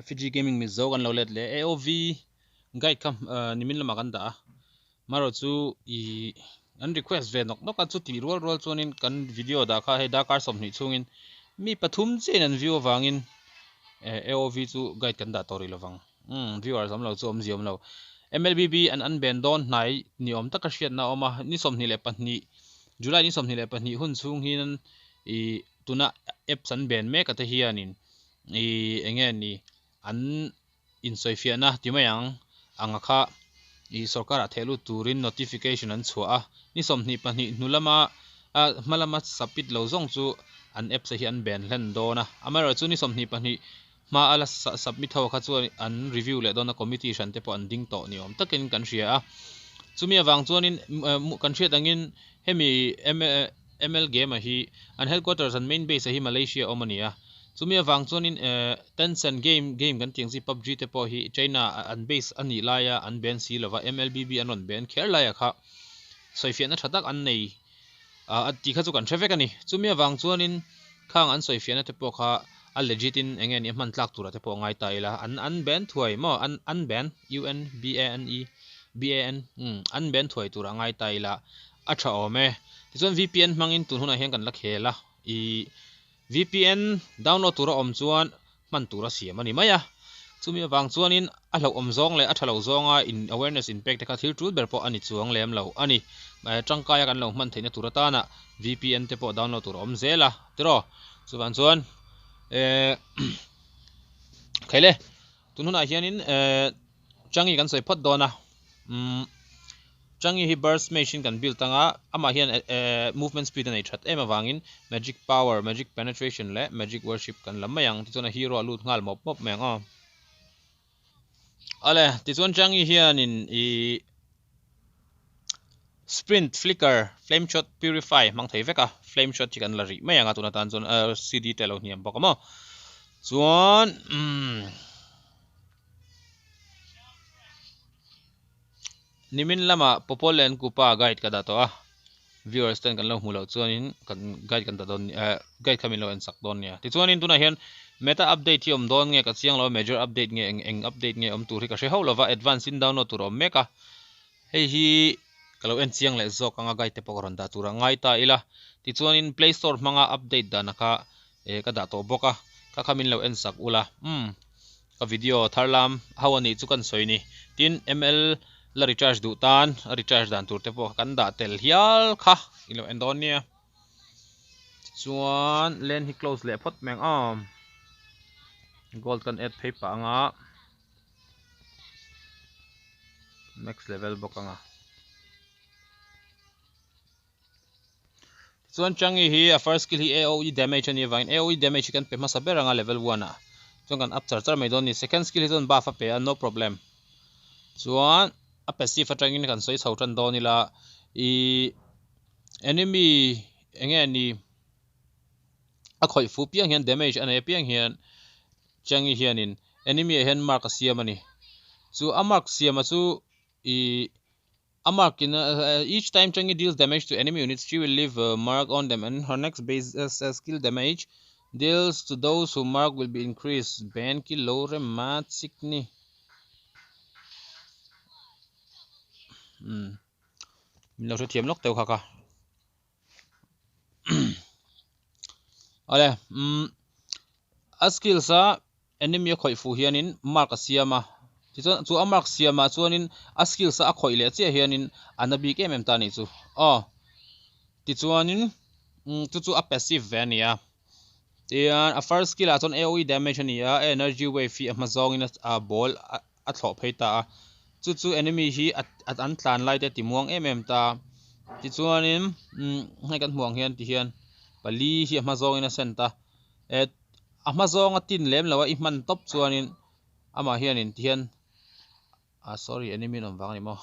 FG Gaming Mizo kan lo let le AOV guide kam nimin lama kan da maro chu I an request ve nok nok chu ti rol chunin kan video da kha he da kar som ni chungin mi pathum chen an view wangin AOV chu guide kan da tori lawang viewer sam lo chu om ziom lo MLBB an ben don nai ni om taka hriat na oma ni som ni le pahni July ni som ni le pahni hun chung hin I tuna app san ben me ka ta hianin I engen ni an insoifia na timayang anga kha I sarkara thelu turin notification an chua ni somni pani nulama malama sapit lo zong chu an app se hi an ben hlen dona amara chu ni somni pani ma ala submit ho kha chu an review le dona committee shan te po an ding to ni om takin kan ria chumi awang chuanin kan hriat angin hemi ML game a hi an headquarters and main base a hi Malaysia omania chumi awang chuanin Tencent game kan tingsi PUBG te po hi China an base ani laya an ben si lova MLBB anon ben kher laya kha soifia na thatak an nei ati kha chu kan traffic ani chumi awang chuanin khang an soifia na te po kha a legit in engen ni man tlak tura te po ngai taila an ben thuai mo an ben UNBAN an ben thuai tura ngai taila a tha ome tichon VPN mangin tun huna hian kan la khela I VPN download tura om chuan man tura siam ani maya chumi awang chuanin a hlo om zong le a thalo zonga in awareness impact ka thil tu ber po ani chuang lem lo ani tangkaya kan lo man theina tura ta na VPN te po download tura om zela tro chuan chuan khele tun huna hianin Chang'e kan soi phat dona Chang'e hi burst machine kan build tanga ama hian movement speed an that ema wangin magic power magic penetration le magic worship kan lamayang tichona hero lut ngal mop meng ale tichon Chang'e hian in I sprint flicker flame shot purify mang thei veka flame shot chikan lari mayanga tuna tan chon CD telo niam bokamo chuan nimin lama popolen kupa guide kada to viewers ten kan lo mulo chuanin kan guide kan ta don guide khamin lo en sak don nia ti chuanin tuna hian meta update hiom don nge ka chiang lo major update nge eng update nge om turi ka she holova advance in download tur om meka hei hi kalo en chiang le zo kanga guide te pokron da tura ngai ta ila ti chuanin play store manga update da naka ka da to boka ka khamin lo en sak ula ka video tharlam hawani chukan soini tin ML la recharge du tan recharge dan tur te po kan da tel hial kha ilo endonia chuan len hi close le phot meng gold kan add paper anga next level bokanga chuan Chang'e hi a first skill hi AOE damage ani vain AOE damage kan pe ma saberanga level 1 a chuan kan up char mai don ni second skill hi zon buff a pe no problem chuan a passive atangin kan soi chhotan donila I enemy enge ni a khoi fu piang hian damage ane piang hian Chang'e hianin enemy hen mark asiam ani chu a mark siam chu a mark in each time Chang'e deals damage to enemy units she will leave a mark on them and her next base skill damage deals to those who mark will be increased ben ki lore mat sikni mình lo thiam lok teu khaka ale a skill sa enemy khoi fu hianin mark asiama chu a mark siama chuanin a skill sa a khoi le che hianin anabi ke mem ta ni chu ti chuanin chu a passive vania tian a first skill a chon AOE damage ania energy wave fi a mazong in a ball a thlo pheita chu enemy hi at an tlan lai te timuang ta ti chuanin hai kan muang hian ti hian pali hi mazong in a center mazong a tin lem lawa I man top chuanin ama hian in ti hian sorry enemy nom wang ni mo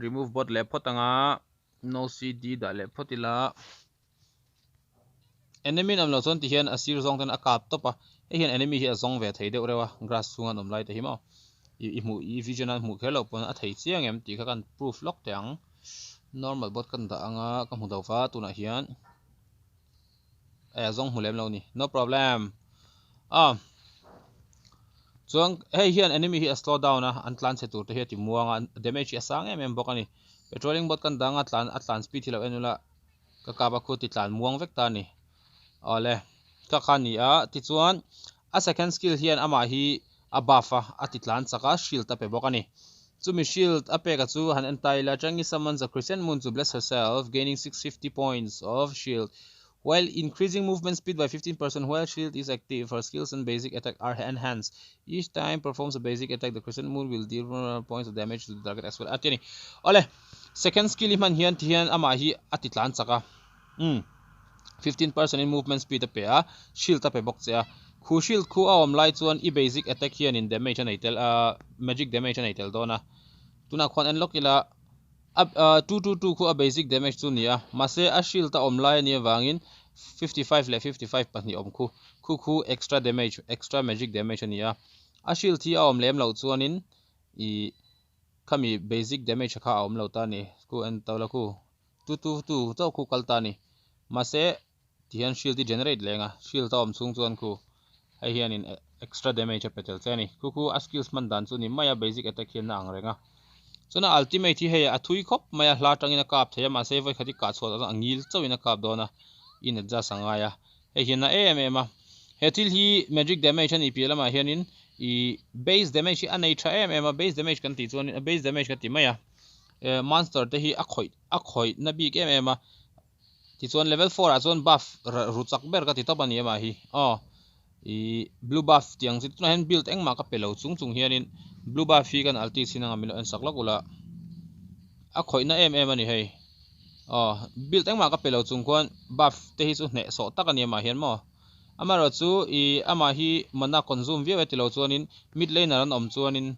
remove bot le photanga no CD da le photila enemy nam lo chon ti hian asir zong ten akap topa hian enemy hi azong ve thei deuh rewa grass sunga nom lai te hi mo I vision an mu khelo pon a thei chiang em ti kha kan proof lok teang normal bot kan da anga ka mu dawa tuna hian azong mulem lo ni no problem à chuang hey hian enemy hi a slow down a an tlan se tur te hi ti muanga damage a sang em bok ani patrolling bot kan danga atlan speed hi lo enula ka ka ba khu ti tlan muang vek ta ni ole ka khani a ti chuan a second skill hian ama hi a buffa a ti tlan chaka shield a pe bok ani chumi shield a pe ka chu han entai la Chang'e summons a crescent moon to bless herself gaining 650 points of shield while increasing movement speed by 15% while shield is active. Her skills and basic attack are enhanced. Each time performs a basic attack, the crescent moon will deal points of damage to the target as well. Atini. Ole. Second skill man hian tian ama hi atitlan saka. 15% in movement speed a pair. Shield a pe box ya. Khu shield khu awam lai chuan I basic attack hian in damage an itel magic damage an itel dona. Tuna khon unlock ila 222 khu a basic damage chu nia mase a shield ta omlai ni wangin 55 le 55 pani om khu extra damage extra magic damage ania a shield thi a om lem lo chuanin I khami basic damage kha om lo ta ni ku en tawla khu 222 to khu kalta ni mase tian shield generate lenga shield ta om chung chuan khu ai hianin extra damage petel chani khu a skills man dan chu ni maya basic attack hian na angrenga chuna ultimate hi he athui khop maya hla tangina kap theya ma se voi khati ka chho da angil chawina kap dona in ja sangaya he hina em he til hi magic damage ani pila ma hianin I base damage hi anei tha em base damage kan ti chuan base damage ka ti maya monster te hi akhoi na big em ti chuan level 4 a chuan buff ruchak ber ka ti tabani ma hi I blue buff tiang sit na hen build engma ka pelo chung hianin blue buff hi kan alti sinanga milo en saklakula a khoina em ani hei build engma ka pelo chung kwan buff te hi chu hne so takani ma hian mo amaro chu I ama hi mana consume vi wetilo chuanin mid laner an om chuanin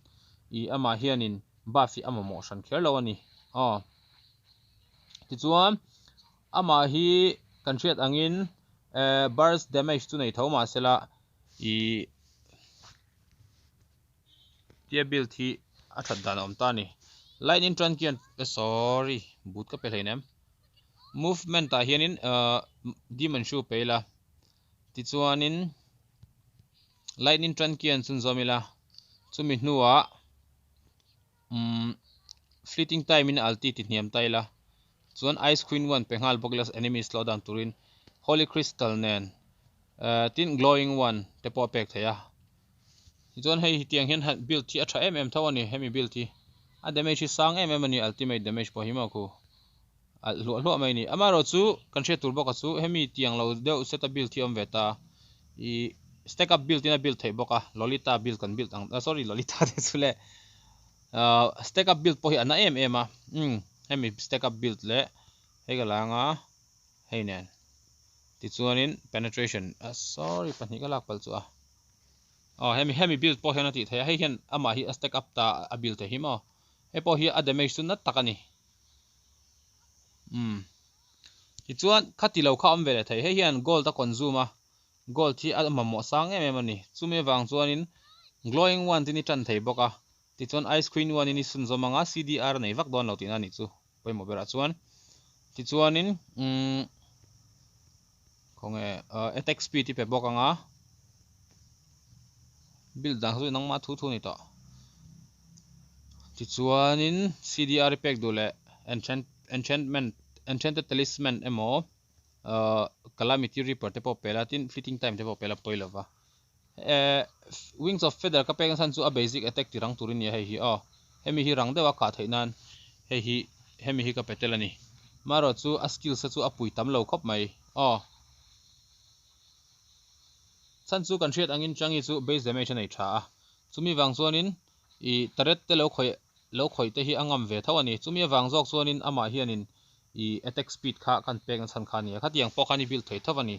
I ama hianin buff hi ama motion kherlo ani ti chuan ama hi kan thiat angin burst damage chu nei thoma sela I tia build hi a that dan om ta ni lightning tran kian sorry boot ka pe hleinem movement ta hianin demon shoe pela ti chuanin lightning tran kian chun zomila chumi hnuwa fleeting time in alti ti hniam taila chuan ice queen 1 penghal boglas enemy slow down turin holy crystal nen tin glowing 1 te po pek theya chuan hei tiang hian build thi a tha thawani hemi build thi a damage hi sang ani ultimate damage po hima ko lo mai ni amaro chu kan she tur boka chu hemi tiang lo deu set a build thi om veta I stack up build in a build thei boka lolita build kan build ang sorry lolita de chule stack up build po hi ana a hemi stack up build le hega langa hei nen ti chuanin penetration sorry pani ka lak pal chu hemi build po hian ti thei hei hian ama hi stack up ta a build the hi mo he po hi a damage chu na takani ti chuan khati lo kha om vele thei hei hian gold ta consume gold thi a mamo sang ani chume wang chuanin glowing 1 tini tan thei boka ti chuan ice queen 1 ini sun zomanga cdr nei vak don lo tin ani chu poimo bera chuan ti chuanin khonge attack speed ti pe bokanga build dang chu nangma thu ni to ti chuanin cdr pack dule enchanted talisman emo calamity reaper te po pelatin fitting time te po pela poilova wings of feather ka peng san chu a basic attack tirang turin ya hi hemi hi rang dewa ka thainan hemi hi ka petelani maro chu a skill sa chu a pui tam lo khop mai san chu kan thiat angin Chang'e chu base damage nei tha chumi wang chuanin I taret te lo khoi te hi angam ve thawani chumi wang jok chuanin ama hianin I attack speed kha kan peng san khani khatiang pokhani build thei thawani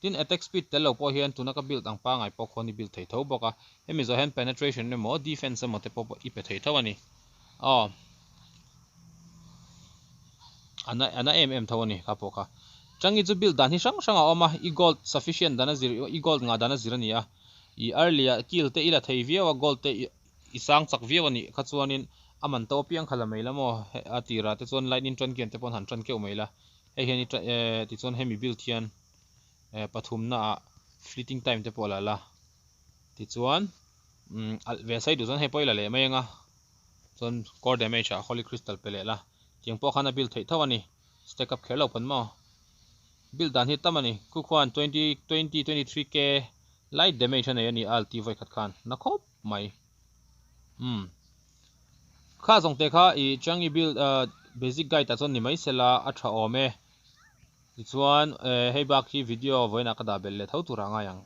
tin attack speed te lo po hian tuna ka build ang pa ngai pokhoni build thei tho boka hemi zo hand penetration ne mo defense mo te po I pe thei thawani ana thawani kha poka Chang'e chu build dan hi sang oma I gold sufficient dana zir I gold nga dana zirania I earlier kill te ila thei viawa gold te I sang chak viawani kha chuanin aman to piang khala meila mo atira te chuan lightning tran kian te pon han tran keu meila he hian ti chuan hemi build hian pathum na fleeting time te pola la ti chuan ve sai du zon he poila le mai nga chon core damage a holy crystal pele la chiang po khana build thei thawani stack up khelo pan mo build dan hi tamani ku khwan 23k light damage ane ani alti vai khat khan na khop mai kha zong te kha I Chang'e build basic guide ta chon ni mai sela a tha ome ti chuan hei bak hi video voina ka da bel le tho tura nga yang